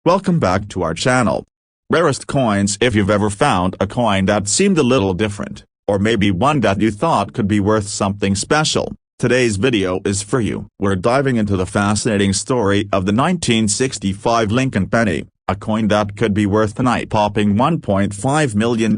Welcome back to our channel. Rarest coins. If you've ever found a coin that seemed a little different, or maybe one that you thought could be worth something special, today's video is for you. We're diving into the fascinating story of the 1965 Lincoln penny, a coin that could be worth an eye-popping $1.5 million.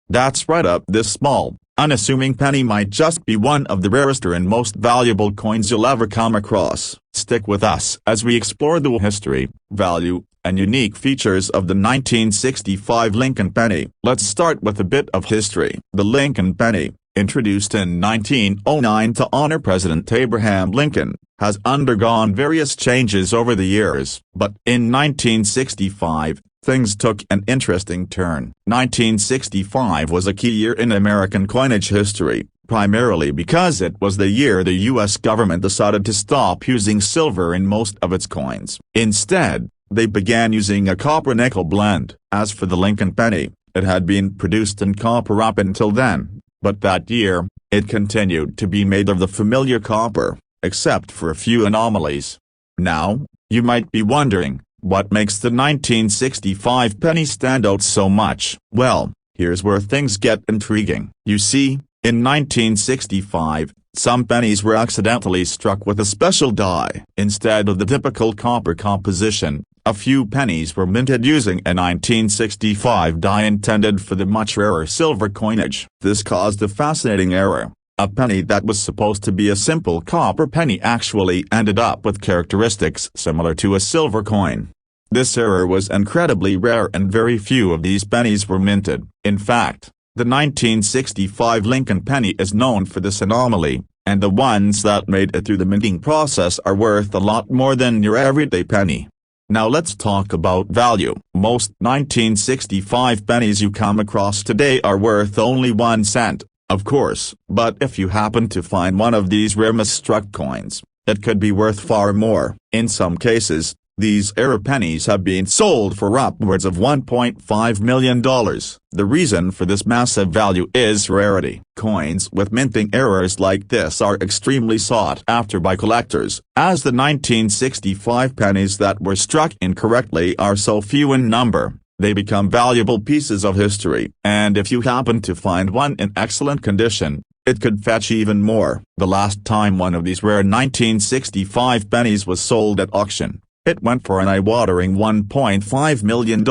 That's right, up this small, unassuming penny might just be one of the rarest and most valuable coins you'll ever come across. Stick with us as we explore the history, value, and unique features of the 1965 Lincoln penny. Let's start with a bit of history. The Lincoln penny, introduced in 1909 to honor President Abraham Lincoln, has undergone various changes over the years. But in 1965, things took an interesting turn. 1965 was a key year in American coinage history, primarily because it was the year the U.S. government decided to stop using silver in most of its coins. Instead, they began using a copper-nickel blend. As for the Lincoln penny, it had been produced in copper up until then, but that year, it continued to be made of the familiar copper, except for a few anomalies. Now, you might be wondering, what makes the 1965 penny stand out so much? Well, here's where things get intriguing. You see, in 1965, some pennies were accidentally struck with a special die. Instead of the typical copper composition, a few pennies were minted using a 1965 die intended for the much rarer silver coinage. This caused a fascinating error. A penny that was supposed to be a simple copper penny actually ended up with characteristics similar to a silver coin. This error was incredibly rare and very few of these pennies were minted. In fact, the 1965 Lincoln penny is known for this anomaly, and the ones that made it through the minting process are worth a lot more than your everyday penny. Now let's talk about value. Most 1965 pennies you come across today are worth only 1 cent, of course, but if you happen to find one of these rare mis-struck coins, it could be worth far more. In some cases, these rare pennies have been sold for upwards of $1.5 million. The reason for this massive value is rarity. Coins with minting errors like this are extremely sought after by collectors, as the 1965 pennies that were struck incorrectly are so few in number. They become valuable pieces of history, and if you happen to find one in excellent condition, it could fetch even more. The last time one of these rare 1965 pennies was sold at auction, it went for an eye-watering $1.5 million.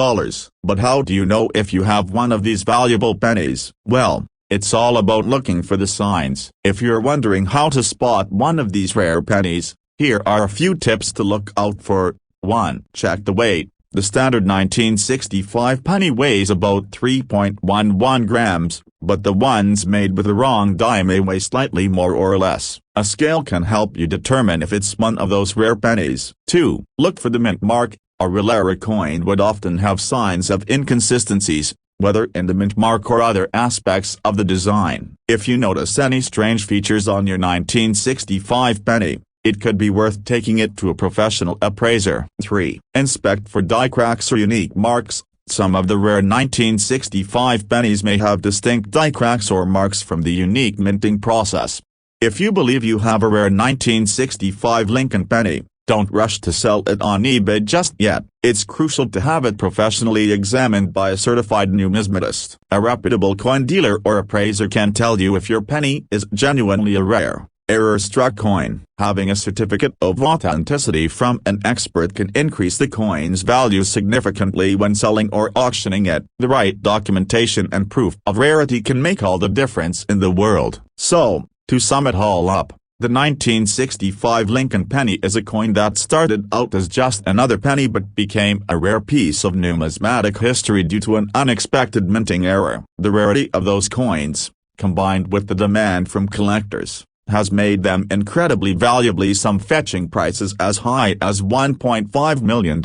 But how do you know if you have one of these valuable pennies? Well, it's all about looking for the signs. If you're wondering how to spot one of these rare pennies, here are a few tips to look out for. 1. Check the weight. The standard 1965 penny weighs about 3.11 grams, but the ones made with the wrong die may weigh slightly more or less. A scale can help you determine if it's one of those rare pennies. 2. Look for the mint mark. A rare coin would often have signs of inconsistencies, whether in the mint mark or other aspects of the design. If you notice any strange features on your 1965 penny, it could be worth taking it to a professional appraiser. 3. Inspect for die cracks or unique marks. Some of the rare 1965 pennies may have distinct die cracks or marks from the unique minting process. If you believe you have a rare 1965 Lincoln penny, don't rush to sell it on eBay just yet. It's crucial to have it professionally examined by a certified numismatist. A reputable coin dealer or appraiser can tell you if your penny is genuinely a rare, error-struck coin. Having a certificate of authenticity from an expert can increase the coin's value significantly when selling or auctioning it. The right documentation and proof of rarity can make all the difference in the world. So, to sum it all up, the 1965 Lincoln penny is a coin that started out as just another penny but became a rare piece of numismatic history due to an unexpected minting error. The rarity of those coins, combined with the demand from collectors, has made them incredibly valuable, some fetching prices as high as $1.5 million.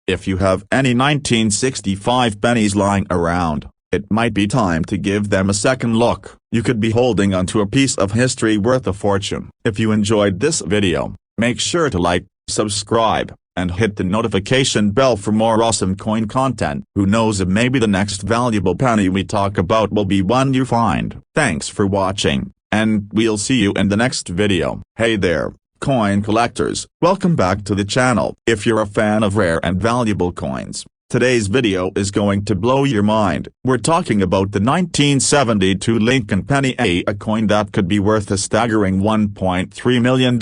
If you have any 1965 pennies lying around, it might be time to give them a second look. You could be holding onto a piece of history worth a fortune. If you enjoyed this video, make sure to like, subscribe, and hit the notification bell for more awesome coin content. Who knows, if maybe the next valuable penny we talk about will be one you find. Thanks for watching, and we'll see you in the next video. Hey there, Coin collectors, welcome back to the channel. If you're a fan of rare and valuable coins, today's video is going to blow your mind. We're talking about the 1972 Lincoln penny, a coin that could be worth a staggering $1.3 million.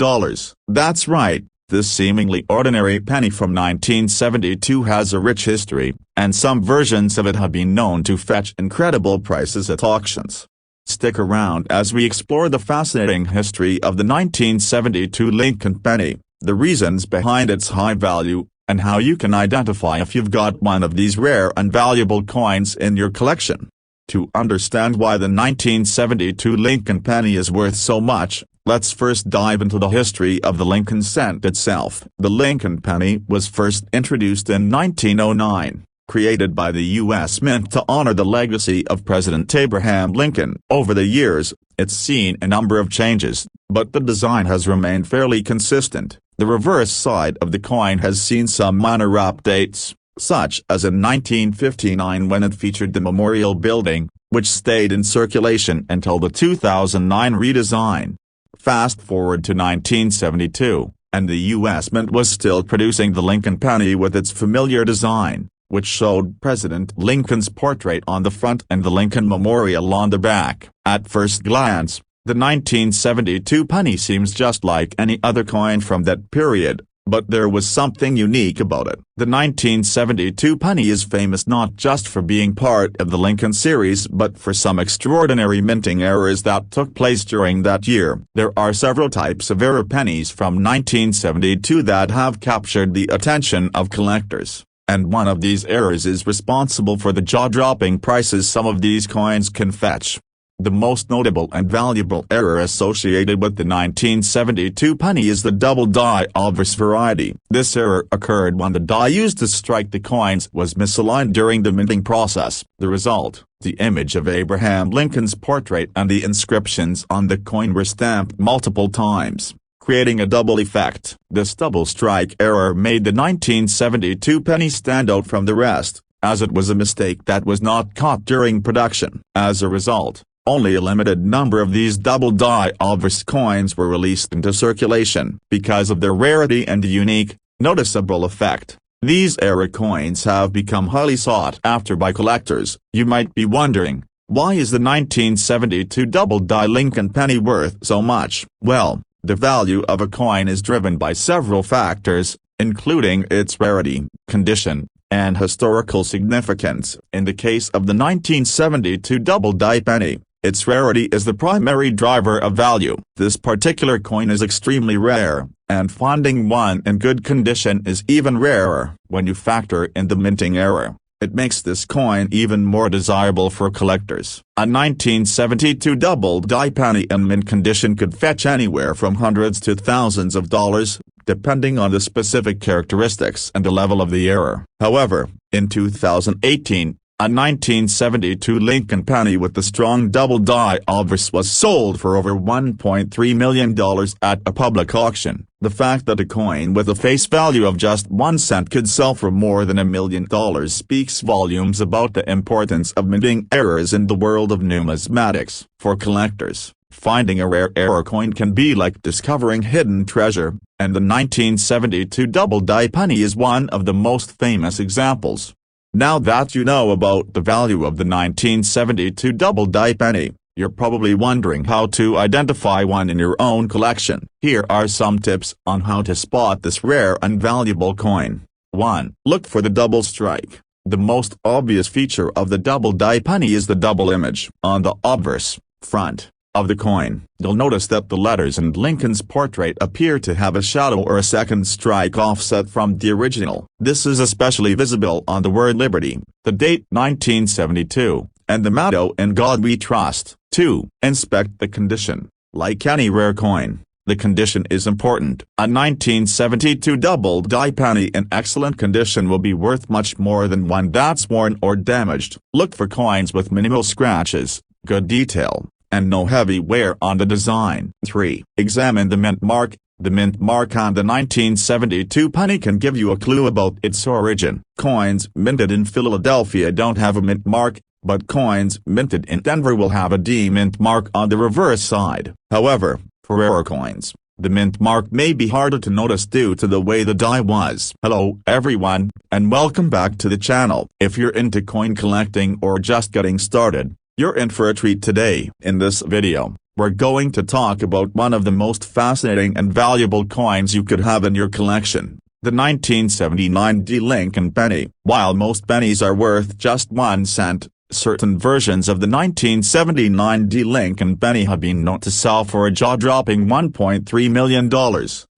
That's right, this seemingly ordinary penny from 1972 has a rich history, and some versions of it have been known to fetch incredible prices at auctions. Stick around as we explore the fascinating history of the 1972 Lincoln penny, the reasons behind its high value, and how you can identify if you've got one of these rare and valuable coins in your collection. To understand why the 1972 Lincoln penny is worth so much, let's first dive into the history of the Lincoln cent itself. The Lincoln penny was first introduced in 1909. Created by the U.S. Mint to honor the legacy of President Abraham Lincoln. Over the years, it's seen a number of changes, but the design has remained fairly consistent. The reverse side of the coin has seen some minor updates, such as in 1959 when it featured the Memorial Building, which stayed in circulation until the 2009 redesign. Fast forward to 1972, and the U.S. Mint was still producing the Lincoln penny with its familiar design, which showed President Lincoln's portrait on the front and the Lincoln Memorial on the back. At first glance, the 1972 penny seems just like any other coin from that period, but there was something unique about it. The 1972 penny is famous not just for being part of the Lincoln series but for some extraordinary minting errors that took place during that year. There are several types of error pennies from 1972 that have captured the attention of collectors, and one of these errors is responsible for the jaw-dropping prices some of these coins can fetch. The most notable and valuable error associated with the 1972 penny is the double die obverse variety. This error occurred when the die used to strike the coins was misaligned during the minting process. The result, the image of Abraham Lincoln's portrait and the inscriptions on the coin were stamped multiple times, creating a double effect. This double strike error made the 1972 penny stand out from the rest, as it was a mistake that was not caught during production. As a result, only a limited number of these double die obverse coins were released into circulation. Because of their rarity and unique, noticeable effect, these error coins have become highly sought after by collectors. You might be wondering, why is the 1972 double die Lincoln penny worth so much? Well, the value of a coin is driven by several factors, including its rarity, condition, and historical significance. In the case of the 1972 double die penny, its rarity is the primary driver of value. This particular coin is extremely rare, and finding one in good condition is even rarer. When you factor in the minting error, it makes this coin even more desirable for collectors. A 1972 double die penny in mint condition could fetch anywhere from hundreds to thousands of dollars, depending on the specific characteristics and the level of the error. However, in 2018, a 1972 Lincoln penny with the strong double die obverse was sold for over $1.3 million at a public auction. The fact that a coin with a face value of just 1 cent could sell for more than $1 million speaks volumes about the importance of minting errors in the world of numismatics. For collectors, finding a rare error coin can be like discovering hidden treasure, and the 1972 double die penny is one of the most famous examples. Now that you know about the value of the 1972 double die penny, you're probably wondering how to identify one in your own collection. Here are some tips on how to spot this rare and valuable coin. 1. Look for the double strike. The most obvious feature of the double die penny is the double image. On the obverse, front, of the coin, you'll notice that the letters and Lincoln's portrait appear to have a shadow or a second strike offset from the original. This is especially visible on the word Liberty, the date 1972, and the motto In God We Trust. 2. Inspect the condition. Like any rare coin, the condition is important. A 1972 double die penny in excellent condition will be worth much more than one that's worn or damaged. Look for coins with minimal scratches, good detail, and no heavy wear on the design. 3. Examine the mint mark. The mint mark on the 1972 penny can give you a clue about its origin. Coins minted in Philadelphia don't have a mint mark, but coins minted in Denver will have a D mint mark on the reverse side. However, for rare coins, The mint mark may be harder to notice due to the way the die was. Hello everyone, and welcome back to the channel. If you're into coin collecting or just getting started, you're in for a treat today. In this video, we're going to talk about one of the most fascinating and valuable coins you could have in your collection, the 1979 D Lincoln penny. While most pennies are worth just 1 cent, certain versions of the 1979 D Lincoln penny have been known to sell for a jaw-dropping $1.3 million.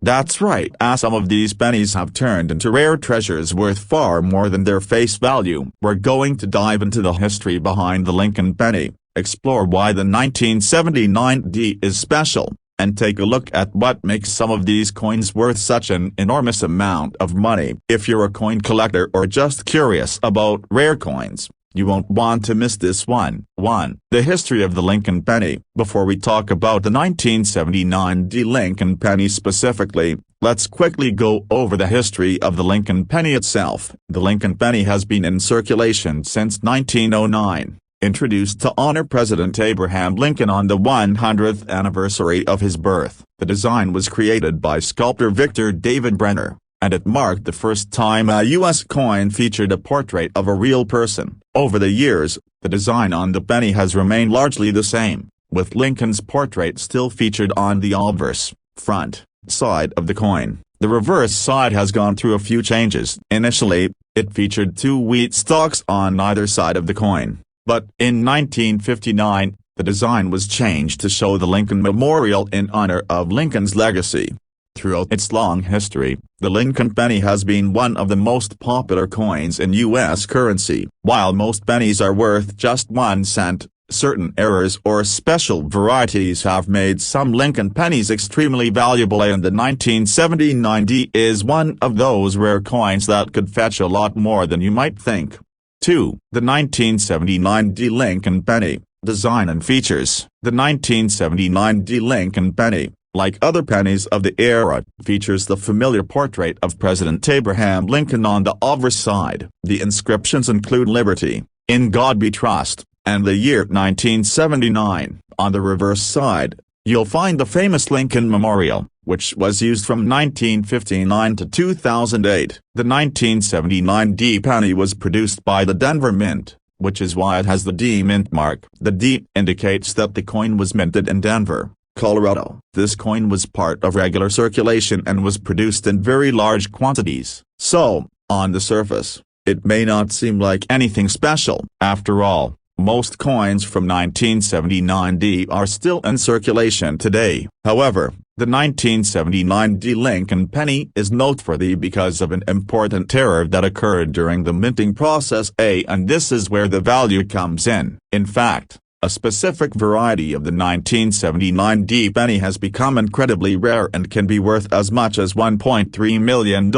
That's right, as some of these pennies have turned into rare treasures worth far more than their face value. We're going to dive into the history behind the Lincoln penny, explore why the 1979 D is special, and take a look at what makes some of these coins worth such an enormous amount of money. If you're a coin collector or just curious about rare coins, you won't want to miss this one. 1. The history of the Lincoln penny. Before we talk about the 1979 D Lincoln penny specifically, let's quickly go over the history of the Lincoln penny itself. The Lincoln penny has been in circulation since 1909. Introduced to honor President Abraham Lincoln on the 100th anniversary of his birth. The design was created by sculptor Victor David Brenner, and it marked the first time a U.S. coin featured a portrait of a real person. Over the years, the design on the penny has remained largely the same, with Lincoln's portrait still featured on the obverse, front, side of the coin. The reverse side has gone through a few changes. Initially, it featured 2 wheat stalks on either side of the coin, but in 1959, the design was changed to show the Lincoln Memorial in honor of Lincoln's legacy. Throughout its long history, the Lincoln penny has been one of the most popular coins in U.S. currency. While most pennies are worth just 1 cent, certain errors or special varieties have made some Lincoln pennies extremely valuable, and the 1979 D is one of those rare coins that could fetch a lot more than you might think. 2. The 1979 D Lincoln penny. Design and features. The 1979 D Lincoln penny, like other pennies of the era, features the familiar portrait of President Abraham Lincoln on the obverse side. The inscriptions include "Liberty, in God we trust," and the year 1979. On the reverse side, you'll find the famous Lincoln Memorial, which was used from 1959 to 2008. The 1979 D penny was produced by the Denver Mint, which is why it has the D mint mark. The D indicates that the coin was minted in Denver, Colorado. This coin was part of regular circulation and was produced in very large quantities. So, on the surface, it may not seem like anything special. After all, most coins from 1979 D are still in circulation today. However, the 1979 D Lincoln penny is noteworthy because of an important error that occurred during the minting process, and this is where the value comes in. In fact, a specific variety of the 1979 D penny has become incredibly rare and can be worth as much as $1.3 million.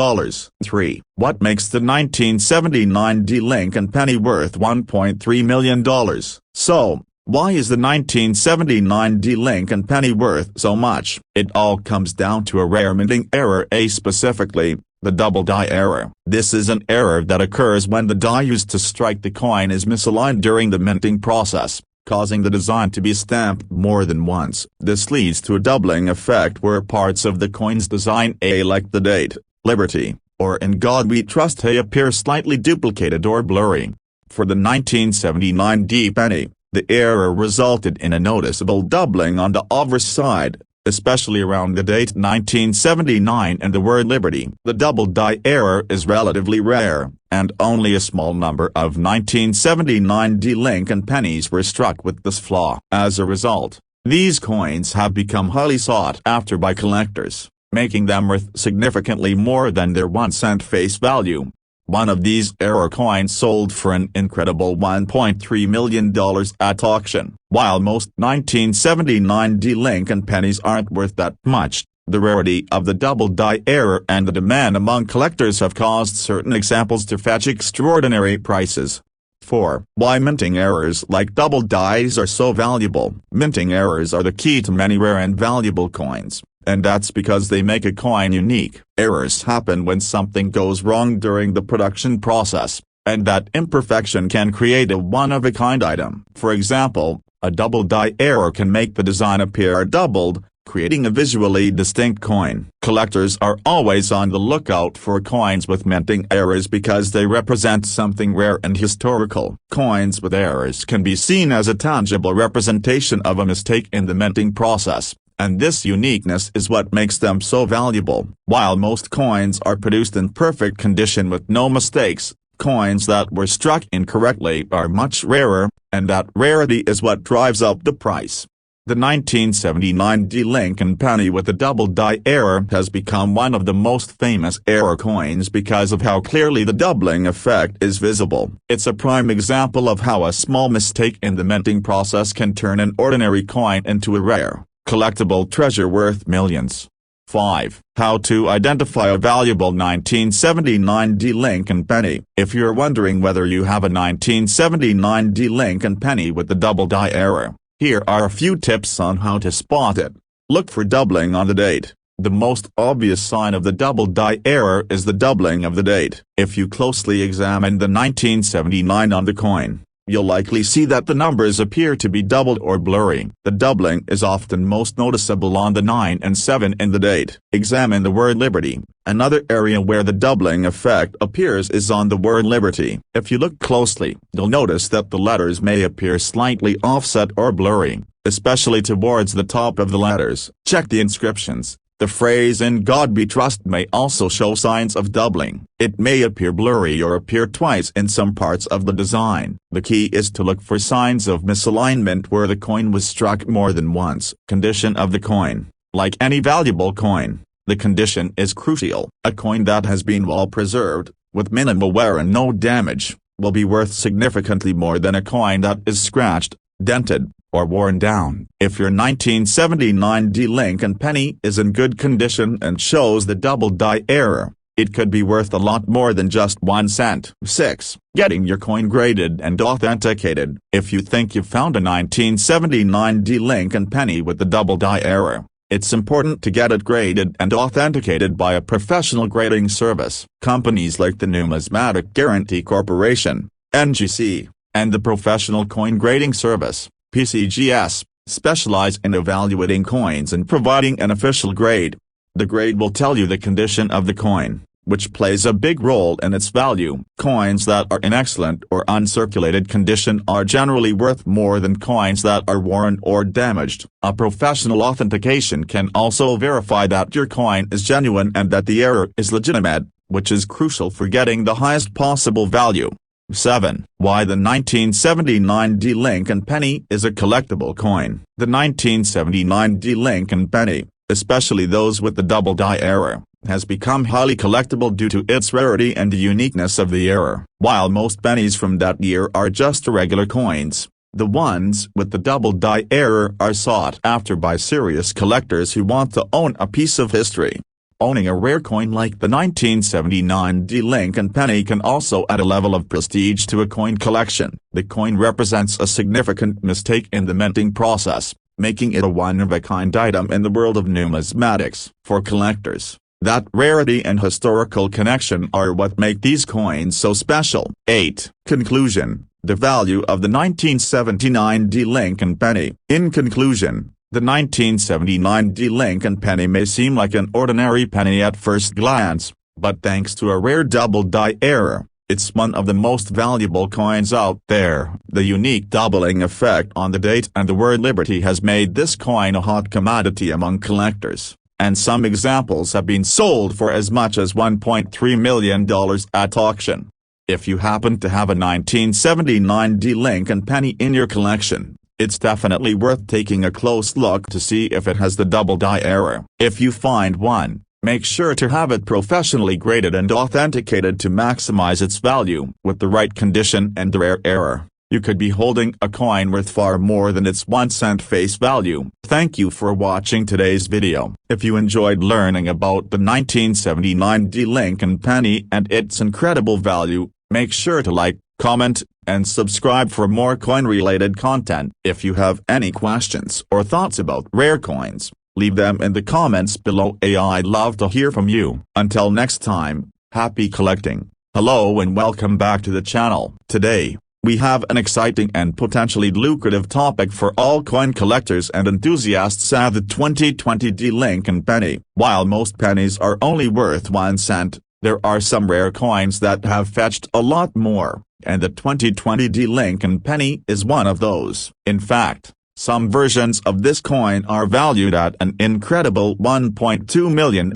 3. What makes the 1979 D Lincoln penny worth $1.3 million? So, why is the 1979 D Lincoln penny worth so much? It all comes down to a rare minting error, specifically, the double die error. This is an error that occurs when the die used to strike the coin is misaligned during the minting process, causing the design to be stamped more than once. This leads to a doubling effect where parts of the coin's design, like the date, Liberty, or In God We Trust, appear slightly duplicated or blurry. For the 1979 D penny, the error resulted in a noticeable doubling on the obverse side, especially around the date 1979 and the word Liberty. The double die error is relatively rare, and only a small number of 1979 D Lincoln pennies were struck with this flaw. As a result, these coins have become highly sought after by collectors, making them worth significantly more than their 1 cent face value. One of these error coins sold for an incredible $1.3 million at auction. While most 1979 D Lincoln pennies aren't worth that much, the rarity of the double die error and the demand among collectors have caused certain examples to fetch extraordinary prices. 4. Why minting errors like double dies are so valuable. Minting errors are the key to many rare and valuable coins, and that's because they make a coin unique. Errors happen when something goes wrong during the production process, and that imperfection can create a one-of-a-kind item. For example, a double die error can make the design appear doubled, creating a visually distinct coin. Collectors are always on the lookout for coins with minting errors because they represent something rare and historical. Coins with errors can be seen as a tangible representation of a mistake in the minting process, and this uniqueness is what makes them so valuable. While most coins are produced in perfect condition with no mistakes, coins that were struck incorrectly are much rarer, and that rarity is what drives up the price. The 1979 Lincoln penny with a double die error has become one of the most famous error coins because of how clearly the doubling effect is visible. It's a prime example of how a small mistake in the minting process can turn an ordinary coin into a rare, collectible treasure worth millions. 5. How to identify a valuable 1979 Lincoln penny. If you're wondering whether you have a 1979 Lincoln penny with the double die error, here are a few tips on how to spot it. Look for doubling on the date. The most obvious sign of the double die error is the doubling of the date. If you closely examine the 1979 on the coin, you'll likely see that the numbers appear to be doubled or blurry. The doubling is often most noticeable on the 9 and 7 in the date. Examine the word Liberty. Another area where the doubling effect appears is on the word Liberty. If you look closely, you'll notice that the letters may appear slightly offset or blurry, especially towards the top of the letters. Check the inscriptions. The phrase "In God We Trust" may also show signs of doubling. It may appear blurry or appear twice in some parts of the design. The key is to look for signs of misalignment where the coin was struck more than once. Condition of the coin. Like any valuable coin, the condition is crucial. A coin that has been well preserved, with minimal wear and no damage, will be worth significantly more than a coin that is scratched, dented, or worn down. If your 1979 Lincoln penny is in good condition and shows the double die error, it could be worth a lot more than just 1 cent. 6. Getting your coin graded and authenticated. If you think you've found a 1979 Lincoln penny with the double die error, it's important to get it graded and authenticated by a professional grading service. Companies like the Numismatic Guarantee Corporation, NGC, and the Professional Coin Grading Service, PCGS, specialize in evaluating coins and providing an official grade. The grade will tell you the condition of the coin, which plays a big role in its value. Coins that are in excellent or uncirculated condition are generally worth more than coins that are worn or damaged. A professional authentication can also verify that your coin is genuine and that the error is legitimate, which is crucial for getting the highest possible value. 7. Why the 1979 Lincoln penny is a collectible coin. The 1979 Lincoln penny, especially those with the double die error, has become highly collectible due to its rarity and the uniqueness of the error. While most pennies from that year are just regular coins, the ones with the double die error are sought after by serious collectors who want to own a piece of history. Owning a rare coin like the 1979 Lincoln penny can also add a level of prestige to a coin collection. The coin represents a significant mistake in the minting process, making it a one-of-a-kind item in the world of numismatics. For collectors, that rarity and historical connection are what make these coins so special. 8. Conclusion. The value of the 1979 Lincoln penny. In conclusion, the 1979 Lincoln penny may seem like an ordinary penny at first glance, but thanks to a rare double die error, it's one of the most valuable coins out there. The unique doubling effect on the date and the word Liberty has made this coin a hot commodity among collectors, and some examples have been sold for as much as $1.3 million at auction. If you happen to have a 1979 Lincoln penny in your collection, it's definitely worth taking a close look to see if it has the double die error. If you find one, make sure to have it professionally graded and authenticated to maximize its value. With the right condition and the rare error, you could be holding a coin worth far more than its 1 cent face value. Thank you for watching today's video. If you enjoyed learning about the 1979 Lincoln penny and its incredible value, make sure to like, comment, and subscribe for more coin-related content. If you have any questions or thoughts about rare coins, leave them in the comments below. I'd love to hear from you. Until next time, happy collecting. Hello and welcome back to the channel. Today, we have an exciting and potentially lucrative topic for all coin collectors and enthusiasts at the 2020 Lincoln penny. While most pennies are only worth 1 cent, there are some rare coins that have fetched a lot more, and the 2020 Lincoln penny is one of those. In fact, some versions of this coin are valued at an incredible $1.2 million.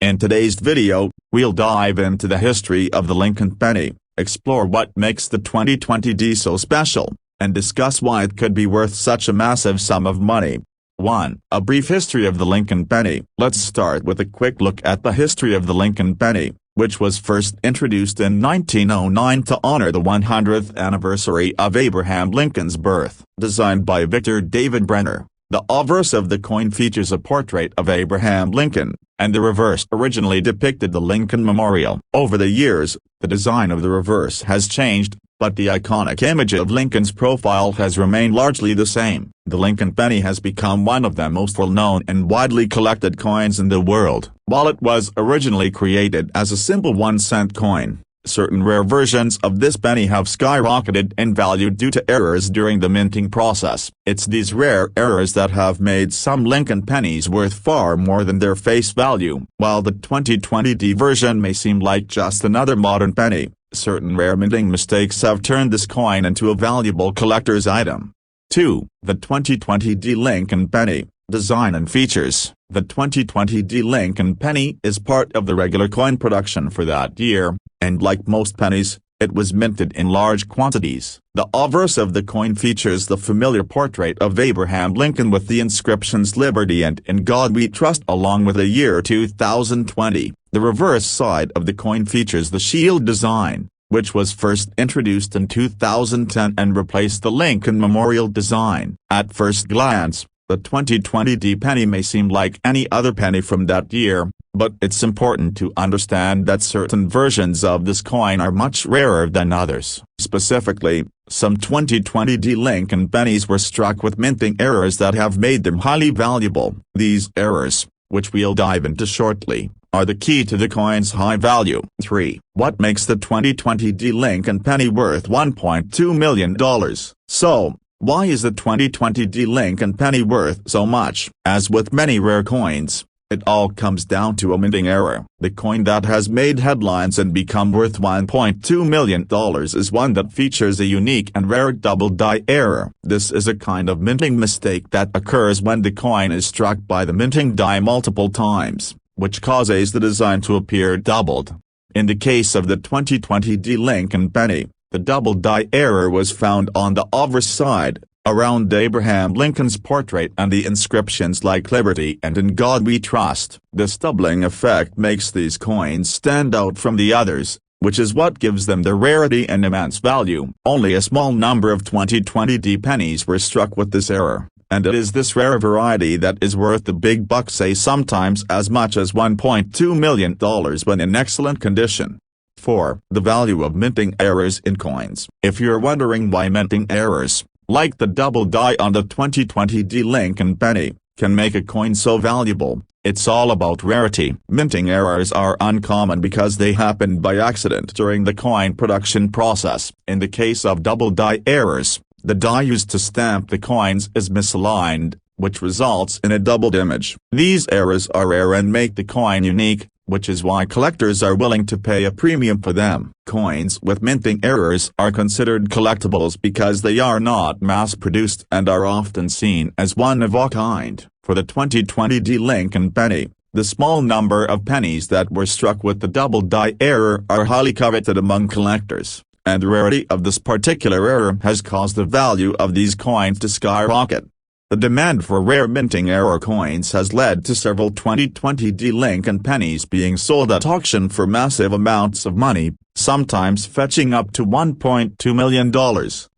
In today's video, we'll dive into the history of the Lincoln penny, explore what makes the 2020 so special, and discuss why it could be worth such a massive sum of money. 1. A brief history of the Lincoln penny. Let's start with a quick look at the history of the Lincoln penny, which was first introduced in 1909 to honor the 100th anniversary of Abraham Lincoln's birth. Designed by Victor David Brenner, the obverse of the coin features a portrait of Abraham Lincoln, and the reverse originally depicted the Lincoln Memorial. Over the years, the design of the reverse has changed, but the iconic image of Lincoln's profile has remained largely the same. The Lincoln penny has become one of the most well-known and widely collected coins in the world. While it was originally created as a simple 1-cent coin, certain rare versions of this penny have skyrocketed in value due to errors during the minting process. It's these rare errors that have made some Lincoln pennies worth far more than their face value. While the 2020 version may seem like just another modern penny, certain rare minting mistakes have turned this coin into a valuable collector's item. 2. The 2020 Lincoln penny. Design and features. The 2020 Lincoln penny is part of the regular coin production for that year, and like most pennies, it was minted in large quantities. The obverse of the coin features the familiar portrait of Abraham Lincoln with the inscriptions "Liberty" and "In God We Trust" along with the year 2020. The reverse side of the coin features the shield design, which was first introduced in 2010 and replaced the Lincoln Memorial design. At first glance, the 2020 penny may seem like any other penny from that year, but it's important to understand that certain versions of this coin are much rarer than others. Specifically, some 2020 Lincoln pennies were struck with minting errors that have made them highly valuable. These errors, which we'll dive into shortly, are the key to the coin's high value. 3. What makes the 2020 Lincoln penny worth $1.2 million? So, why is the 2020 Lincoln penny worth so much? As with many rare coins, it all comes down to a minting error. The coin that has made headlines and become worth $1.2 million is one that features a unique and rare double die error. This is a kind of minting mistake that occurs when the coin is struck by the minting die multiple times, which causes the design to appear doubled. In the case of the 2020 Lincoln penny, the double die error was found on the obverse side, around Abraham Lincoln's portrait and the inscriptions like "Liberty" and "In God We Trust." This doubling effect makes these coins stand out from the others, which is what gives them their rarity and immense value. Only a small number of 2020 pennies were struck with this error, and it is this rare variety that is worth the big bucks, say sometimes as much as $1.2 million when in excellent condition. 4. The value of minting errors in coins. If you're wondering why minting errors, like the double die on the 2020 Lincoln penny, can make a coin so valuable, it's all about rarity. Minting errors are uncommon because they happen by accident during the coin production process. In the case of double die errors, the die used to stamp the coins is misaligned, which results in a doubled image. These errors are rare and make the coin unique, which is why collectors are willing to pay a premium for them. Coins with minting errors are considered collectibles because they are not mass-produced and are often seen as one of a kind. For the 2020 Lincoln penny, the small number of pennies that were struck with the double die error are highly coveted among collectors, and the rarity of this particular error has caused the value of these coins to skyrocket. The demand for rare minting error coins has led to several 2020 Lincoln pennies being sold at auction for massive amounts of money, sometimes fetching up to $1.2 million.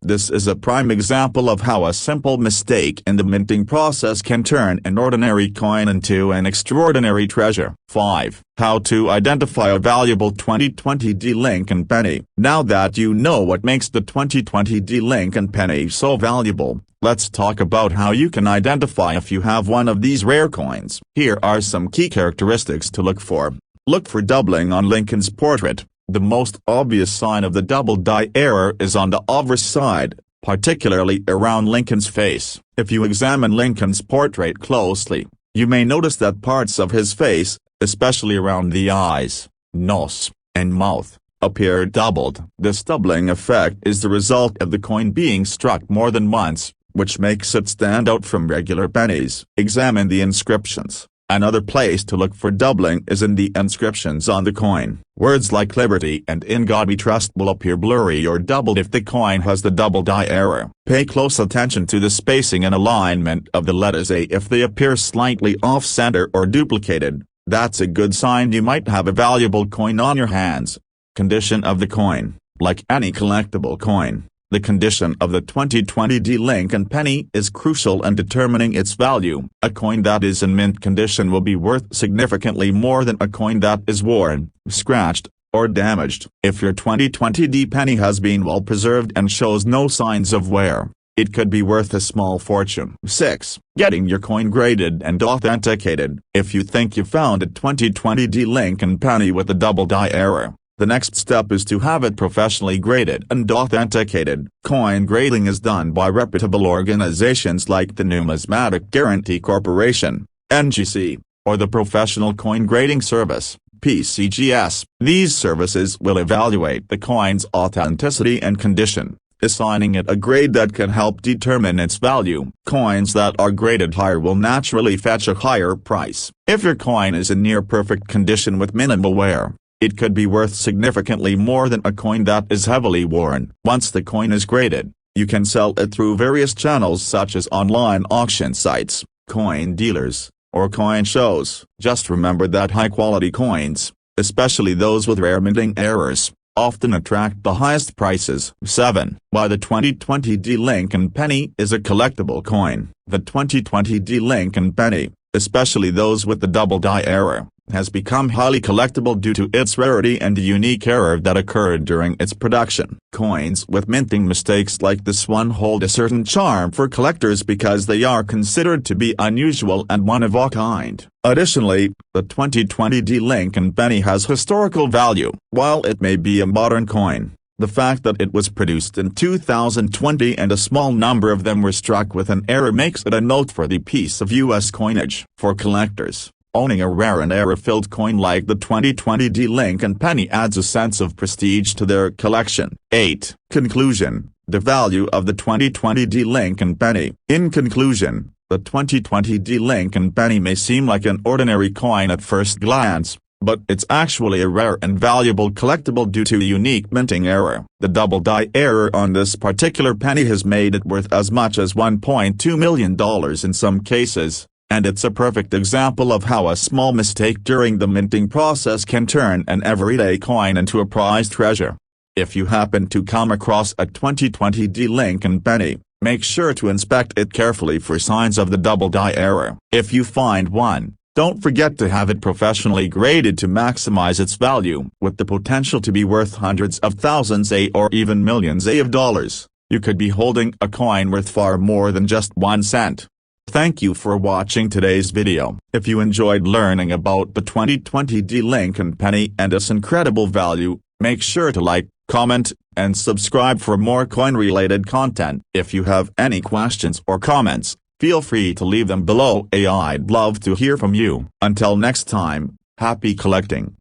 This is a prime example of how a simple mistake in the minting process can turn an ordinary coin into an extraordinary treasure. 5. How to identify a valuable 2020 Lincoln penny. Now that you know what makes the 2020 Lincoln penny so valuable, let's talk about how you can identify if you have one of these rare coins. Here are some key characteristics to look for. Look for doubling on Lincoln's portrait. The most obvious sign of the double die error is on the obverse side, particularly around Lincoln's face. If you examine Lincoln's portrait closely, you may notice that parts of his face, especially around the eyes, nose, and mouth, appear doubled. This doubling effect is the result of the coin being struck more than once, which makes it stand out from regular pennies. Examine the inscriptions. Another place to look for doubling is in the inscriptions on the coin. Words like liberty and in God we trust will appear blurry or doubled if the coin has the double die error. Pay close attention to the spacing and alignment of the letters A. If they appear slightly off-center or duplicated, that's a good sign you might have a valuable coin on your hands. Condition of the coin. Like any collectible coin, the condition of the 2020 Lincoln penny is crucial in determining its value. A coin that is in mint condition will be worth significantly more than a coin that is worn, scratched, or damaged. If your 2020 penny has been well preserved and shows no signs of wear, it could be worth a small fortune. 6. Getting your coin graded and authenticated. If you think you found a 2020 Lincoln penny with a double die error, the next step is to have it professionally graded and authenticated. Coin grading is done by reputable organizations like the Numismatic Guarantee Corporation, NGC, or the Professional Coin Grading Service, PCGS. These services will evaluate the coin's authenticity and condition, assigning it a grade that can help determine its value. Coins that are graded higher will naturally fetch a higher price. If your coin is in near-perfect condition with minimal wear, it could be worth significantly more than a coin that is heavily worn. Once the coin is graded, you can sell it through various channels such as online auction sites, coin dealers, or coin shows. Just remember that high-quality coins, especially those with rare minting errors, often attract the highest prices. 7. Why the 2020 Lincoln penny is a collectible coin. The 2020 Lincoln penny, especially those with the double die error, has become highly collectible due to its rarity and the unique error that occurred during its production. Coins with minting mistakes like this one hold a certain charm for collectors because they are considered to be unusual and one of a kind. Additionally, the 2020 Lincoln penny has historical value. While it may be a modern coin, the fact that it was produced in 2020 and a small number of them were struck with an error makes it a noteworthy piece of U.S. coinage. For collectors, owning a rare and error-filled coin like the 2020 Lincoln penny adds a sense of prestige to their collection. 8. Conclusion. The value of the 2020 Lincoln penny. In conclusion, the 2020 Lincoln penny may seem like an ordinary coin at first glance, but it's actually a rare and valuable collectible due to a unique minting error. The double die error on this particular penny has made it worth as much as $1.2 million in some cases, and it's a perfect example of how a small mistake during the minting process can turn an everyday coin into a prized treasure. If you happen to come across a 2020 Lincoln penny, make sure to inspect it carefully for signs of the double die error. If you find one, don't forget to have it professionally graded to maximize its value. With the potential to be worth hundreds of thousands or even millions of dollars, you could be holding a coin worth far more than just 1 cent. Thank you for watching today's video. If you enjoyed learning about the 2020 Lincoln penny and its incredible value, make sure to like, comment, and subscribe for more coin-related content. If you have any questions or comments, feel free to leave them below. I'd love to hear from you. Until next time, happy collecting.